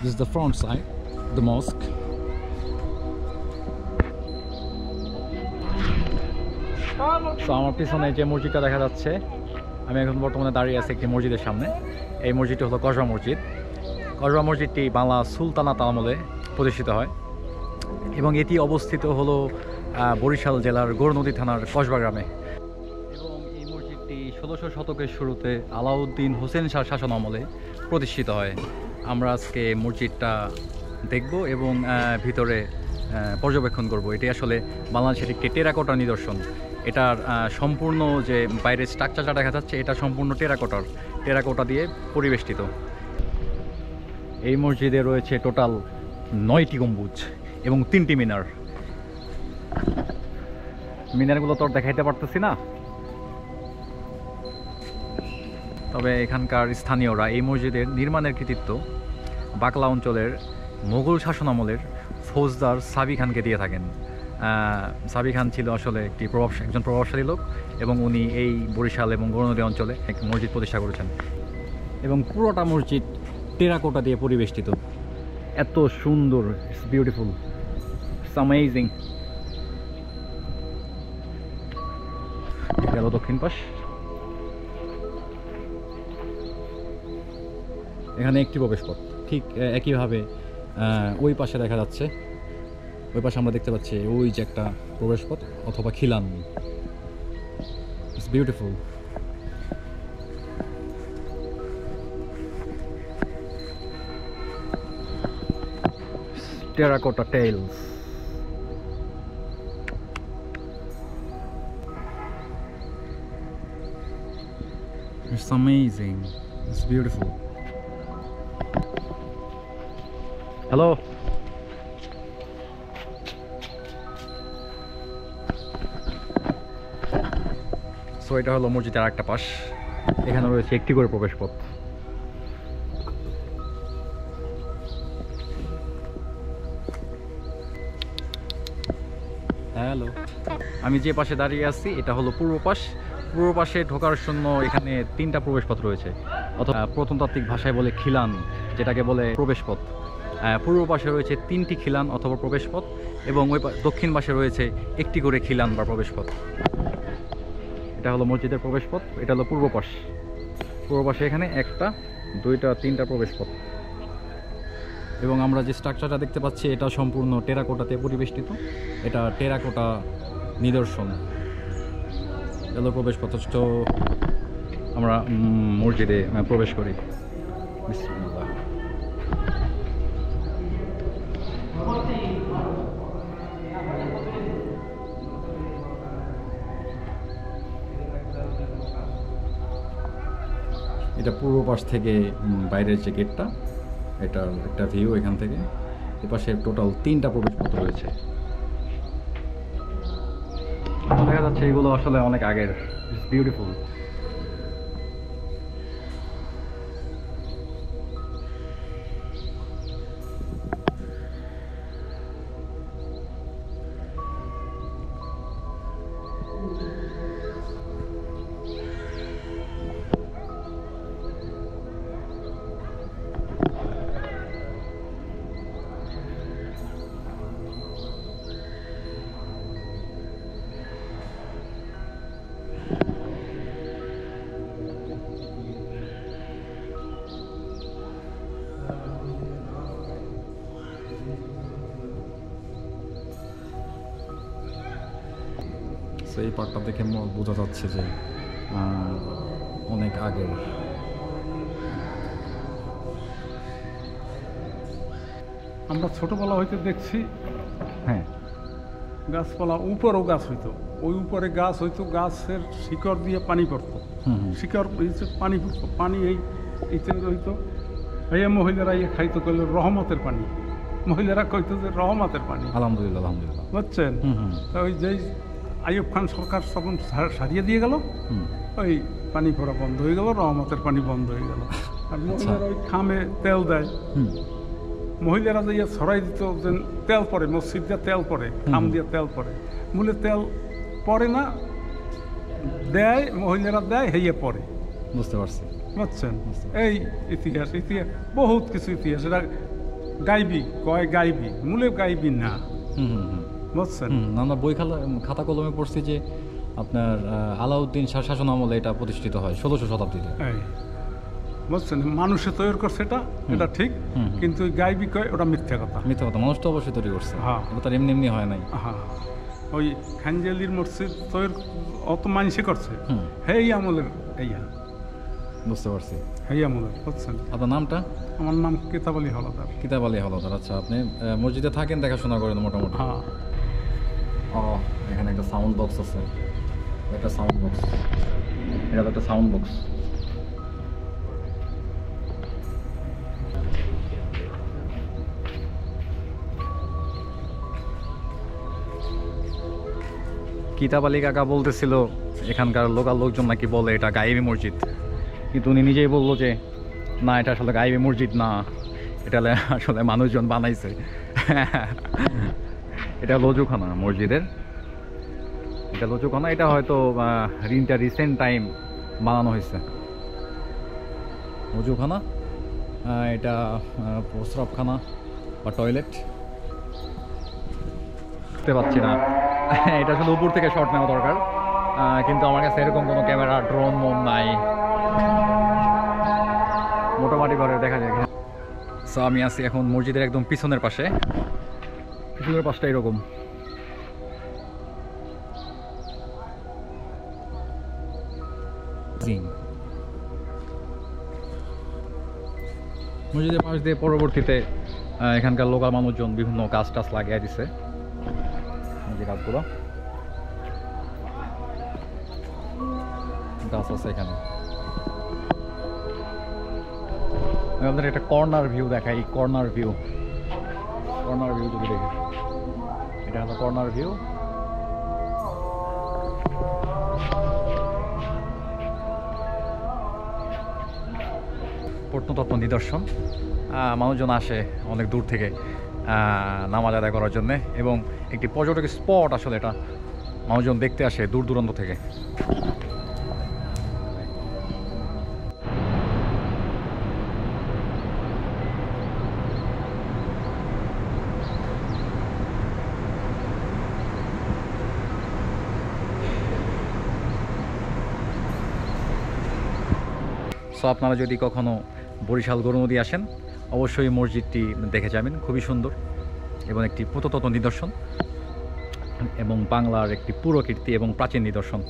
This is the front side, the mosque. So আমার পিছনে যে মসজিদটা দেখা যাচ্ছে, আমি এখন বর্তমানে দাঁড়িয়ে আছি একটি মসজিদের সামনে। এই মসজিদটি হলো কসবা মসজিদ। কসবা মসজিদটি বাংলা সুলতানাত আমলে প্রতিষ্ঠিত হয় এবং এটি অবস্থিত হলো বরিশাল জেলার গৌরনদী থানার কসবা গ্রামে। এবং এই মসজিদটি 1600 শতকের শুরুতে আলাউদ্দিন হোসেন শাহ শাসন আমলে প্রতিষ্ঠিত হয়। আমরা আজকে মসজিদটা দেখব এবং ভিতরে পর্যবেক্ষণ করব। এটি আসলে বাংলাদেশের একটি টেরাকোটার নিদর্শন। এটার সম্পূর্ণ যে বাইরের স্ট্রাকচারটা দেখা যাচ্ছে, এটা সম্পূর্ণ টেরাকোটা দিয়ে পরিবেষ্টিত। এই মসজিদে রয়েছে টোটাল 9টি গম্বুজ এবং 3টি মিনার। মিনারগুলো তো দেখাইতে পারতেছি না, তবে এখানকার স্থানীয়রা এই মসজিদের নির্মাণের কৃতিত্ব বাকলা অঞ্চলের মোগল শাসন আমলের ফৌজদার সাবি খানকে দিয়ে থাকেন। সাবি খান ছিল আসলে একজন প্রভাবশালী লোক এবং উনি এই বরিশাল এবং গৌরনদী অঞ্চলে এক মসজিদ প্রতিষ্ঠা করেছেন। এবং পুরোটা মসজিদ টেরাকোটা দিয়ে পরিবেষ্টিত। এত সুন্দর, ইটস বিউটিফুল, ইটস অ্যামেজিং। গেল দক্ষিণ পাশ। এখানে একটি প্রবেশপথ, ঠিক একইভাবে ওই পাশে দেখা যাচ্ছে, ওই পাশে আমরা দেখতে পাচ্ছি ওই যে একটা প্রবেশপথ অথবা খিলান। It's beautiful. Terracotta tiles. It's amazing. It's beautiful. Hello. So এটা হলো মসজিদের আরেকটা পাশ। এখানে রয়েছে একটি করে প্রবেশপথ। হ্যালো, আমি যে পাশে দাঁড়িয়ে আছি এটা হলো পূর্ব পাশ। পূর্ব পাশে ঢোকার জন্য এখানে 3টা প্রবেশপথ রয়েছে, অথবা প্রত্নতাত্ত্বিক ভাষায় বলে খিলান, যেটাকে বলে প্রবেশপথ। পূর্ব পাশে রয়েছে 3টি খিলান অথবা প্রবেশপথ এবং ওই দক্ষিণ পাশে রয়েছে একটি করে খিলান বা প্রবেশপথ। এটা হলো মসজিদের প্রবেশপথ, এটা হলো পূর্ব পাশ। পূর্ব পাশে এখানে 1টা, 2টা, 3টা প্রবেশপথ। এবং আমরা যে স্ট্রাকচারটা দেখতে পাচ্ছি এটা সম্পূর্ণ টেরাকোটাতে পরিবেষ্টিত। এটা টেরাকোটা নিদর্শন। এলো প্রবেশপথ। আমরা মসজিদে প্রবেশ করি। বিসমিল্লাহ। এটা পূর্ব পাশ থেকে বাইরের যে গেটটা, এটার একটা ভিউ এখান থেকে। এপাশে টোটাল 3টা প্রবেশপথ রয়েছে। দেখা যাচ্ছে এগুলো আসলে অনেক আগের। It's beautiful. এই পার্টটা দেখে বোঝা যাচ্ছে যে অনেক আগের। আমরা ছোটবেলা হইতে দেখছি, হ্যাঁ, গাছপালা উপরও গাছ হইতো, ওই উপরে গাছ হইতো, গাছের শিকড় দিয়ে পানি পড়তো, শিকড় পানি পড়তো, পানি এইতে হইতো। এই মহিলারা খাইতো কইল রহমতের পানি, মহিলারা কইতো যে রহমতের পানি। আলহামদুলিল্লাহ, আলহামদুলিল্লাহ, বুঝছেন? ওই যেই আইয়ুব খান সরকার তখন সারিয়ে দিয়ে গেল, ওই পানি পড়া বন্ধ হয়ে গেল, রহমতের পানি বন্ধ হয়ে গেল। আর মহিলারা ওই খামে তেল দেয়, মহিলারা যে ছড়াই দিত যে তেল পড়ে, মসজিদ দিয়ে তেল পড়ে, খাম দিয়ে তেল পড়ে, মূলে তেল পড়ে না, দেয় মহিলারা, দেয় হেয়ে পড়ে। বুঝতে পারছি, বুঝছেন? এই ইতিহাস বহুত কিছু ইতিহাস, এটা গাইবি কয় গাইবি, মূলে গাইবি না, হুম হুম হুম বুঝছেন? আমরা বই খাতা কলমে পড়ছি যে আপনার আলাউদ্দিন শাহ শাসন আমলে এটা প্রতিষ্ঠিত হয় 1600 শতাব্দীতে। এই বুঝছেন, মানুষে তৈরি করছে এটা ঠিক, হুম। কিন্তু ওই গাইবি কয় ওটা মিথ্যা কথা। মিথ্যা কথা, মানুষ তো অবশ্যই তৈরি করছে, হ্যাঁ। এটা তার এমনি এমনি হয় নাই। হ্যাঁ, ওই খানজালির মসজিদ তৈরি অত মানুষে করছে, হুম, হেই আমলের এইয়া, বুঝতে পারছি। হেই আমলের, বুঝছেন? আপনার নামটা? আমার নাম কিতাব আলী হলাদার। কিতাব আলী হলদার। আচ্ছা, আপনি মসজিদে থাকেন, দেখাশোনা করেন মোটামুটি? হ্যাঁ, ও, এখানে একটা সাউন্ড বক্স আছে, একটা সাউন্ড বক্স, এটা তো একটা সাউন্ড বক্স। কিতাব আলী কাকা বলতেছিল এখানকার লোকাল লোকজন নাকি বলে এটা গায়েবী মসজিদ, কিন্তু উনি নিজেই বললো যে না, এটা আসলে গায়েবী মসজিদ না, এটা আসলে মানুষজন বানাইছে। এটা লজুখানা মসজিদের, এটা লজুখানা, এটা হয়তো রিসেন্ট টাইম বানানো হয়েছে লজুখানা। এটা প্রস্রাবখানা বা টয়লেট, বুঝতে পারছি না। এটা আসলে উপর থেকে শট নেওয়া দরকার, কিন্তু আমার কাছে এরকম কোনো ক্যামেরা, ড্রোন নাই, মোটামুটি ঘরে দেখা যায়। সো আমি আছি এখন মসজিদের একদম পিছনের পাশে, পিছনের পাশটা এরকম। মসজিদের পাশ দিয়ে পরবর্তীতে এখানকার লোকাল মানুষজন বিভিন্ন গাছ টাছ লাগিয়ে দিছে, যে গাছগুলো গাছ আছে এখানে। আমি আপনাদের একটা কর্নার ভিউ দেখাই, কর্নার ভিউ যদি দেখি, এটা হলো কর্নার ভিউ। প্রত্নতত্ত্ব নিদর্শন, মানুষজন আসে অনেক দূর থেকে নামাজ আদায় করার জন্যে, এবং একটি পর্যটক স্পট আসলে এটা, মানুষজন দেখতে আসে দূর দূরান্ত থেকে। সো আপনারা যদি কখনো বরিশাল গরুনদী আসেন, অবশ্যই মসজিদটি দেখে যাবেন, খুবই সুন্দর এবং একটি প্রত্নতত্ত্ব নিদর্শন এবং বাংলার একটি পুরকীর্তি এবং প্রাচীন নিদর্শন।